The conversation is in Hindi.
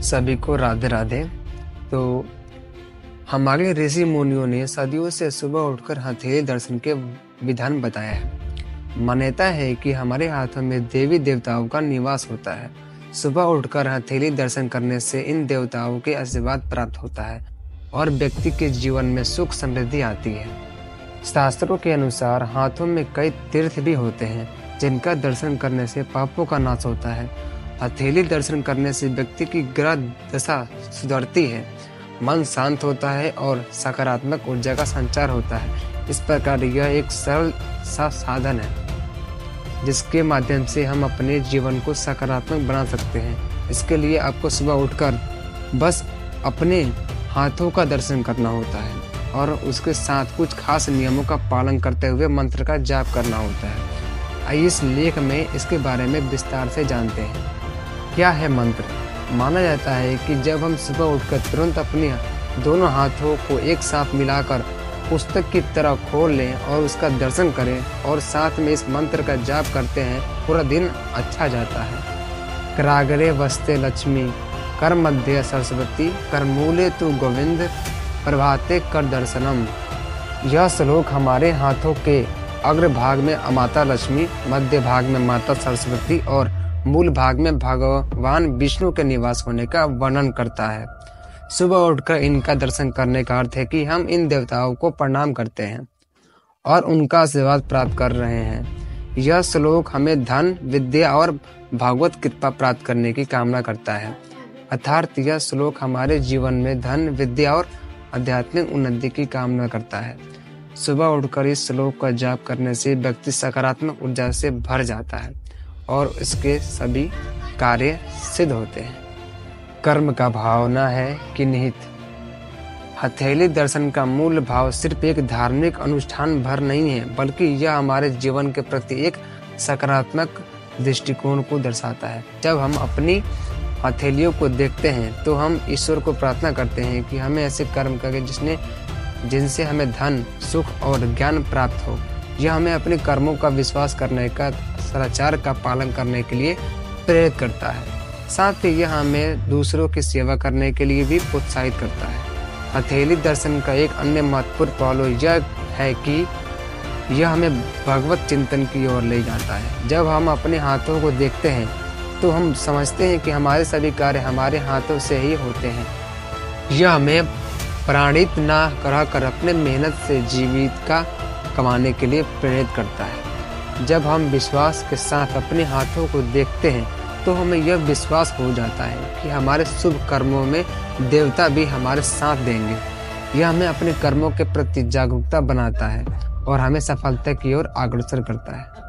सभी को राधे राधे। तो हमारे ऋषि मुनियों ने सदियों से सुबह उठकर हथेली दर्शन के विधान बताया है। मान्यता है कि हमारे हाथों में देवी देवताओं का निवास होता है। सुबह उठकर हथेली दर्शन करने से इन देवताओं के आशीर्वाद प्राप्त होता है और व्यक्ति के जीवन में सुख समृद्धि आती है। शास्त्रों के अनुसार हाथों में कई तीर्थ भी होते हैं जिनका दर्शन करने से पापों का नाश होता है। हथेली दर्शन करने से व्यक्ति की ग्रह दशा सुधरती है, मन शांत होता है और सकारात्मक ऊर्जा का संचार होता है। इस प्रकार यह एक सरल सा साधन है जिसके माध्यम से हम अपने जीवन को सकारात्मक बना सकते हैं। इसके लिए आपको सुबह उठकर बस अपने हाथों का दर्शन करना होता है और उसके साथ कुछ खास नियमों का पालन करते हुए मंत्र का जाप करना होता है। आइए इस लेख में इसके बारे में विस्तार से जानते हैं। क्या है मंत्र? माना जाता है कि जब हम सुबह उठकर तुरंत अपने दोनों हाथों को एक साथ मिलाकर पुस्तक की तरह खोल लें और उसका दर्शन करें और साथ में इस मंत्र का जाप करते हैं, पूरा दिन अच्छा जाता है। कराग्रे वस्ते लक्ष्मी, कर मध्य सरस्वती, कर मूले तु गोविंद, प्रभाते कर दर्शनम। यह श्लोक हमारे हाथों के अग्र भाग में माता लक्ष्मी, मध्य भाग में माता सरस्वती और मूल भाग में भगवान विष्णु के निवास होने का वर्णन करता है। सुबह उठकर इनका दर्शन करने का अर्थ है कि हम इन देवताओं को प्रणाम करते हैं और उनका आशीर्वाद प्राप्त कर रहे हैं। यह श्लोक हमें धन, विद्या और भागवत कृपा प्राप्त करने की कामना करता है। अर्थात यह श्लोक हमारे जीवन में धन, विद्या और आध्यात्मिक उन्नति की कामना करता है। सुबह उठकर इस श्लोक का जाप करने से व्यक्ति सकारात्मक ऊर्जा से भर जाता है और इसके सभी कार्य सिद्ध होते हैं। कर्म का भावना है कि निहित। हथेली दर्शन का मूल भाव सिर्फ एक धार्मिक अनुष्ठान भर नहीं है, बल्कि यह हमारे जीवन के प्रति एक सकारात्मक दृष्टिकोण को दर्शाता है। जब हम अपनी हथेलियों को देखते हैं तो हम ईश्वर को प्रार्थना करते हैं कि हमें ऐसे कर्म करें जिनसे हमें धन, सुख और ज्ञान प्राप्त हो। यह हमें अपने कर्मों का विश्वास करने का, सदाचार का पालन करने के लिए प्रेरित करता है। साथ ही यह हमें दूसरों की सेवा करने के लिए भी प्रोत्साहित करता है। हथेली दर्शन का एक अन्य महत्वपूर्ण पहलू यह है कि यह हमें भगवत चिंतन की ओर ले जाता है। जब हम अपने हाथों को देखते हैं तो हम समझते हैं कि हमारे सभी कार्य हमारे हाथों से ही होते हैं। यह हमें प्राणित ना कर अपने मेहनत से जीविका कमाने के लिए प्रेरित करता है। जब हम विश्वास के साथ अपने हाथों को देखते हैं तो हमें यह विश्वास हो जाता है कि हमारे शुभ कर्मों में देवता भी हमारे साथ देंगे। यह हमें अपने कर्मों के प्रति जागरूकता बनाता है और हमें सफलता की ओर अग्रसर करता है।